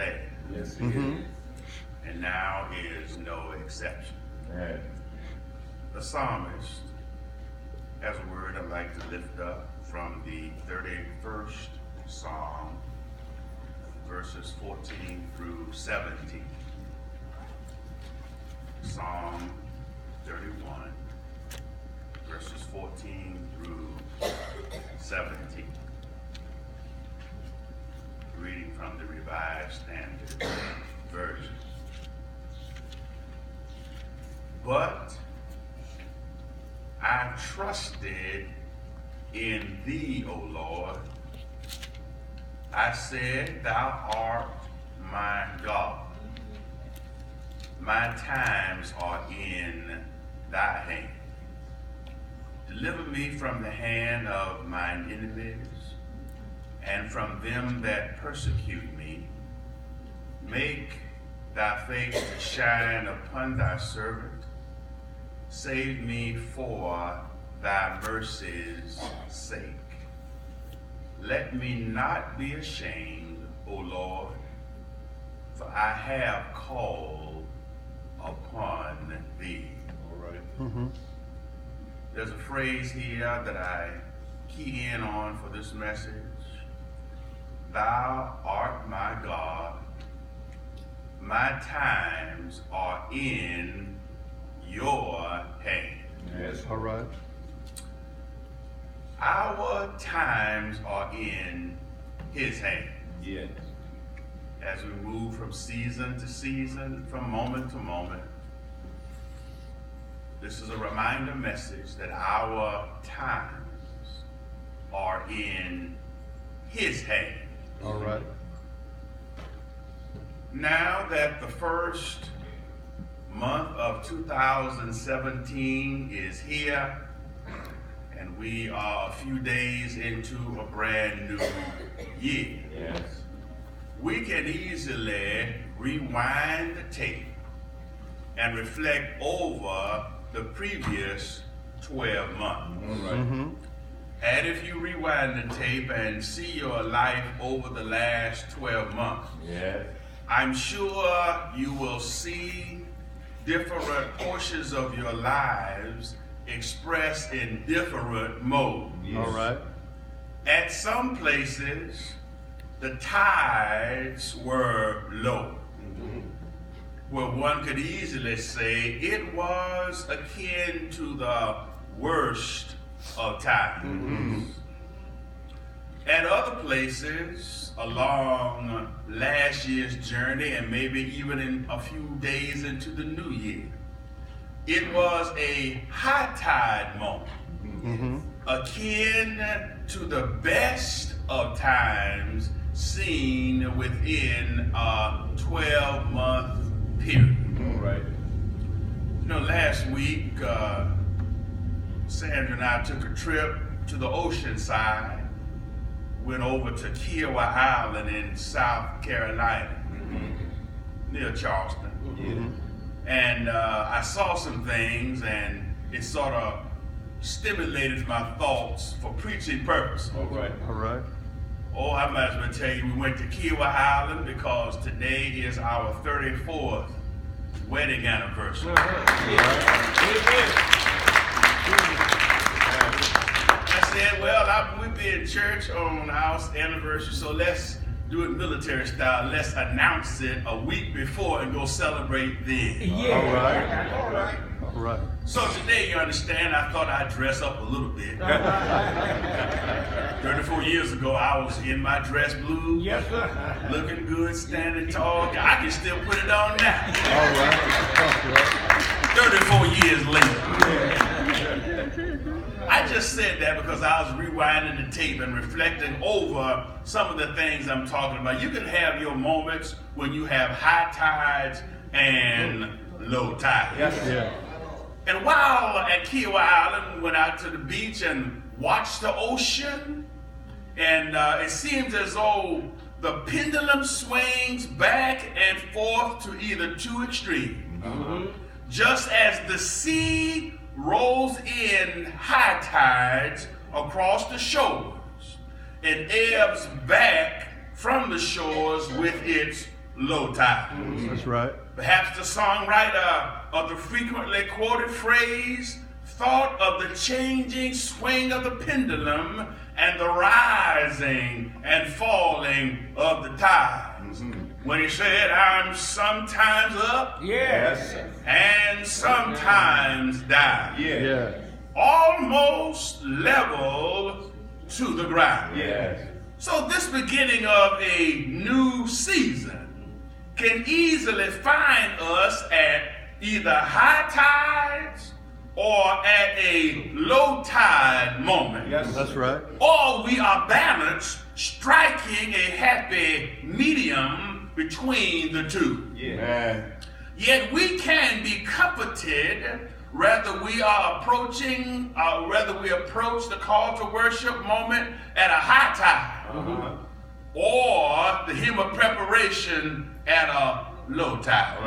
there. Yes, he is. And now is no exception. Amen. The psalmist has a word I'd like to lift up from the 31st Psalm, verses 14 through 17. Psalm 31, verses 14 through 17. Reading from the Revised Standard Version. But I trusted in thee, O Lord. I said, thou art my God. My times are in thy hand. Deliver me from the hand of mine enemies, and from them that persecute me. Make thy face to shine upon thy servant. Save me for thy mercy's sake. Let me not be ashamed, O Lord, for I have called upon thee. All right. There's a phrase here that I key in on for this message. Thou art my God. My times are in your hand. Yes. All right. Our times are in his hand. Yes. As we move from season to season, from moment to moment, this is a reminder message that our times are in his hand. All right. Now that the first month of 2017 is here, and we are a few days into a brand new year, Yes. we can easily rewind the tape and reflect over the previous 12 months. All right. And if you rewind the tape and see your life over the last 12 months, Yes. I'm sure you will see different portions of your lives expressed in different modes. Yes. All right. At some places, the tides were low, where one could easily say it was akin to the worst of times. At other places along last year's journey, and maybe even in a few days into the new year, it was a high tide moment, akin to the best of times seen within a 12-month period. All right. You know, last week, Sandra and I took a trip to the ocean side, went over to Kiowa Island in South Carolina, near Charleston. And I saw some things, and it sort of stimulated my thoughts for preaching purposes. All right. All right. Oh, I might as well tell you, we went to Kiowa Island because today is our 34th wedding anniversary. I said, well, we'll be in church on our anniversary, so let's do it military style. Let's announce it a week before and go celebrate then. All right. All right. All right. So today, you understand, I thought I'd dress up a little bit. 34 years ago, I was in my dress blues, Yes, sir. looking good, standing tall. I can still put it on now, All right. 34 years later. I just said that because I was rewinding the tape and reflecting over some of the things I'm talking about. You can have your moments when you have high tides and low tides. Yes. Yeah. And while at Kiowa Island, we went out to the beach and watched the ocean, and it seems as though the pendulum swings back and forth to either two extremes. Just as the sea rolls in high tides across the shores and ebbs back from the shores with its low times. That's right. Perhaps the songwriter of the frequently quoted phrase thought of the changing swing of the pendulum and the rising and falling of the tides. When he said, I'm sometimes up and sometimes down. Yeah. Almost level to the ground. So this beginning of a new season can easily find us at either high tides or at a low tide moment. That's right. Or we are balanced, striking a happy medium between the two. Yet we can be comforted whether we approach the call to worship moment at a high tide or the hymn of preparation at a low tide.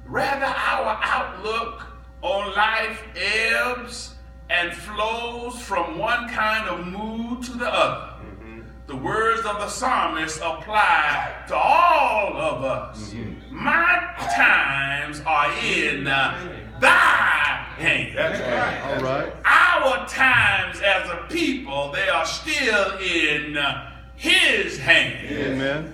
Rather, our outlook on life ebbs and flows from one kind of mood to the other. The words of the psalmist apply to all of us. My times are in thy hand. All right. Our times as a people, they are still in his hand. Amen.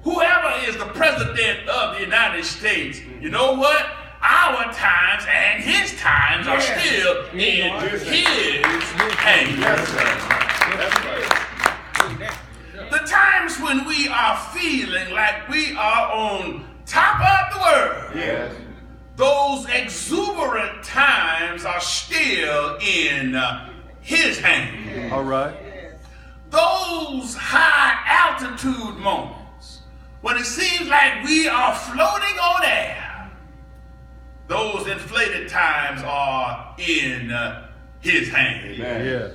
Whoever is the president of the United States, you know what? Our times and his times are still in his hand. The times when we are feeling like we are on top of the world, those exuberant times are still in his hand. All right. Those high altitude moments, when it seems like we are floating on air, those inflated times are in his hand. Yes.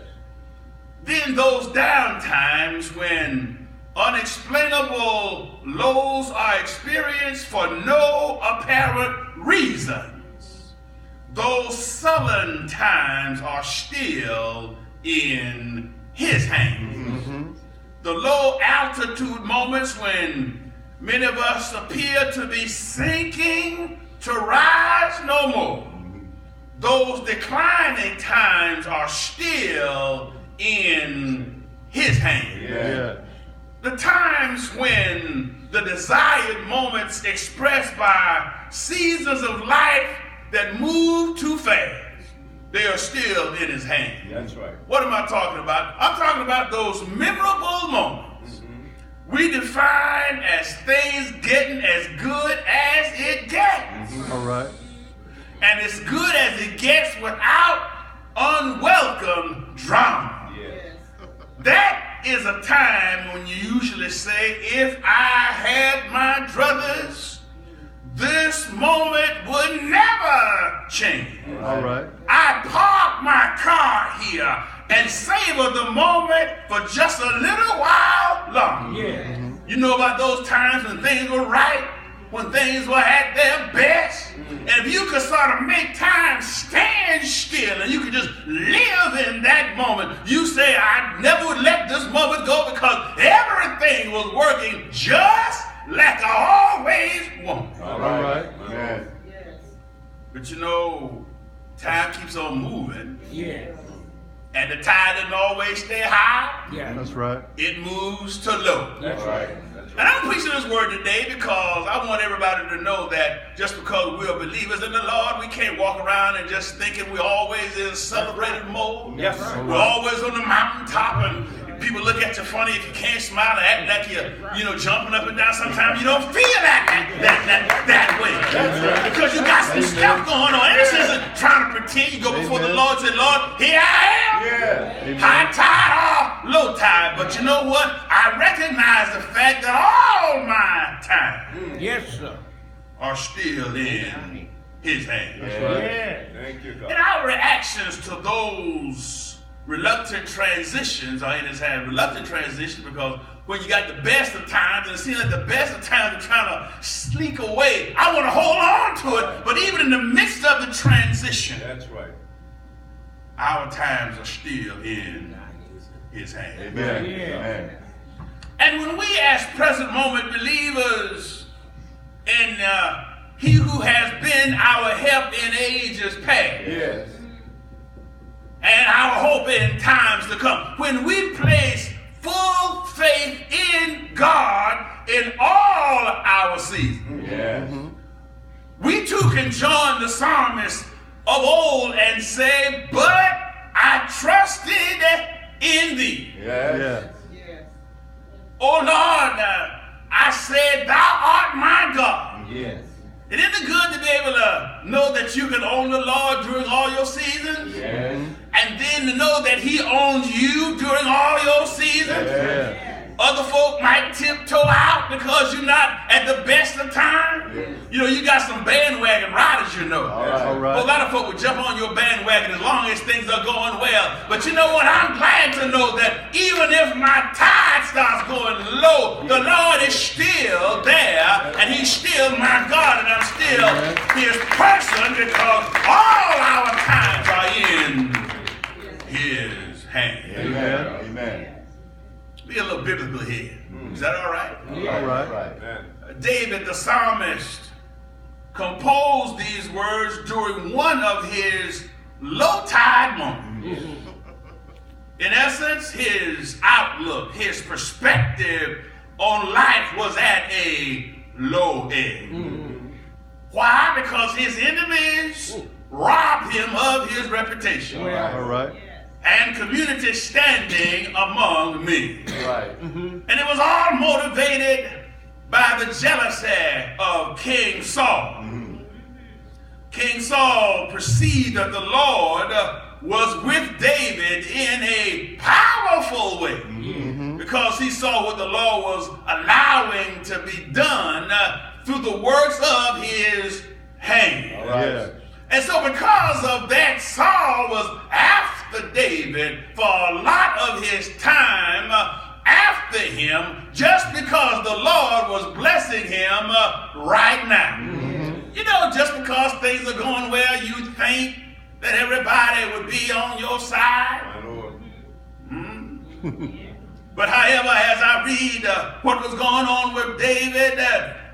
Then those down times when unexplainable lows are experienced for no apparent reasons, those sullen times are still in his hands. The low altitude moments when many of us appear to be sinking to rise no more, those declining times are still in his hand. The times when the desired moments expressed by seasons of life that move too fast, they are still in his hand. That's right. What am I talking about? I'm talking about those memorable moments we define as things getting as good as it gets. All right. And as good as it gets without unwelcome drama. That is a time when you usually say, if I had my druthers, this moment would never change. All right. I park my car here and savor the moment for just a little while longer. You know about those times when things were right, when things were at their best, and if you could sort of make time stand still and you could just live in that moment, you say, I never would let this moment go because everything was working just like I always wanted. All right. But you know, time keeps on moving. And the tide doesn't always stay high. That's right. It moves to low. That's right. And I'm preaching this word today because I want everybody to know that just because we're believers in the Lord, we can't walk around and just thinking we're always in celebrated mode. Yes. We're always on the mountaintop, and people look at you funny if you can't smile and act like you're jumping up and down. Sometimes you don't feel that way. Because you got some stuff going on. And this isn't trying to pretend. You go before the Lord and say, Lord, here I am. High tide or low tide. But you know what? I recognize the fact that all my time are still in his hands. Thank you, God. And our reactions to those reluctant transitions are in his hand. Reluctant transitions because when you got the best of times, and it seems like the best of times are trying to sneak away. I want to hold on to it, but even in the midst of the transition, That's right. our times are still in his hand. Amen. And when we past, present moment believers in He who has been our help in ages past. Yes. And our hope in times to come. When we place full faith in God in all our seasons, Yes. we too can join the psalmist of old and say, but I trusted in thee. Yes. Oh Lord, I said, thou art my God. Yes. Isn't it good to be able to know that you can own the Lord during all your seasons? Yes. And then to know that he owns you during all your seasons? Yes. Other folk might tiptoe out because you're not at the best of times. Yes. You know, you got some bandwagon riders, you know. All right. A lot of folk will jump on your bandwagon as long as things are going well. But you know what? I'm glad to know that even if my tide starts going low, the Lord is still there, and he's still my God, and I'm still his person, because all our times are in his hand. Amen. Amen. Be a little biblical here. Is that all right? All right. David the psalmist composed these words during one of his low tide moments. In essence, his outlook, his perspective on life was at a low ebb. Why? Because his enemies robbed him of his reputation. All right. And community standing among men. Right. And it was all motivated by the jealousy of King Saul. King Saul perceived that the Lord was with David in a powerful way, because he saw what the Lord was allowing to be done through the works of his hand. All right. Yeah. And so because of that, Saul was after David for a lot of his time, after him, just because the Lord was blessing him right now. You know, just because things are going well, you think that everybody would be on your side. My Lord. But however, as I read what was going on with David,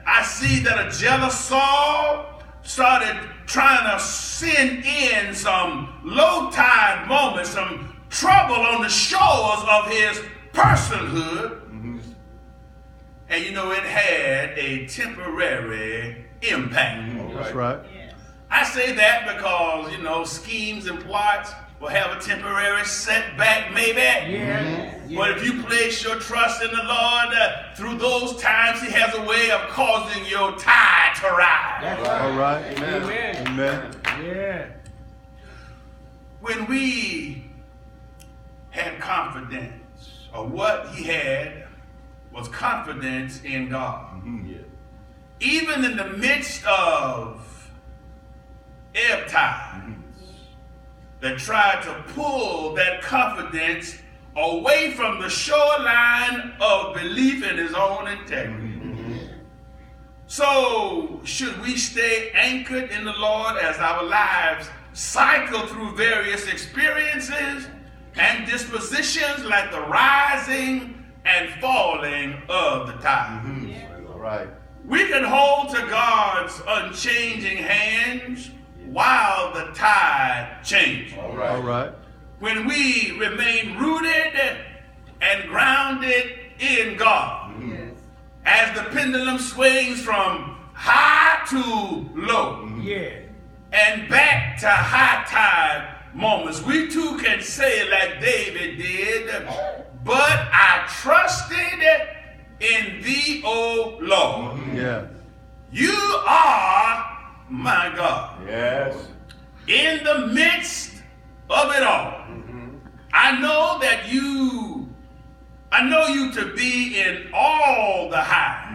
I see that a jealous Saul started trying to send in some low tide moments, some trouble on the shores of his personhood. And you know, it had a temporary impact. That's right. I say that because, you know, schemes and plots will have a temporary setback, maybe. But if you place your trust in the Lord, through those times, he has a way of causing your tide to rise. All right. Amen. Amen. Yeah. When we had confidence, or what he had was confidence in God. Even in the midst of ebb tides that tried to pull that confidence away from the shoreline of belief in his own integrity. So, should we stay anchored in the Lord as our lives cycle through various experiences and dispositions like the rising and falling of the tide? All right. We can hold to God's unchanging hands while the tide changes. All right. All right. When we remain rooted and grounded in God, as the pendulum swings from high to low and back to high tide moments, we too can say like David did, but I trusted in thee, O Lord. Yeah. You are my God. Yes. In the midst of it all, I know that I know you to be in all the high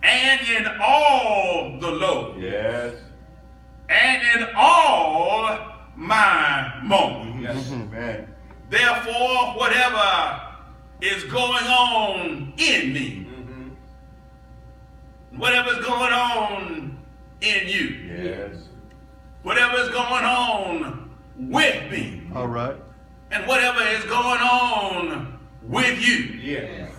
and in all the low Yes. and in all my moments. Yes. Amen. Therefore, whatever is going on in me, whatever's going on in you, Yes. whatever's going on with me, All right. and whatever is going on with you, Yes.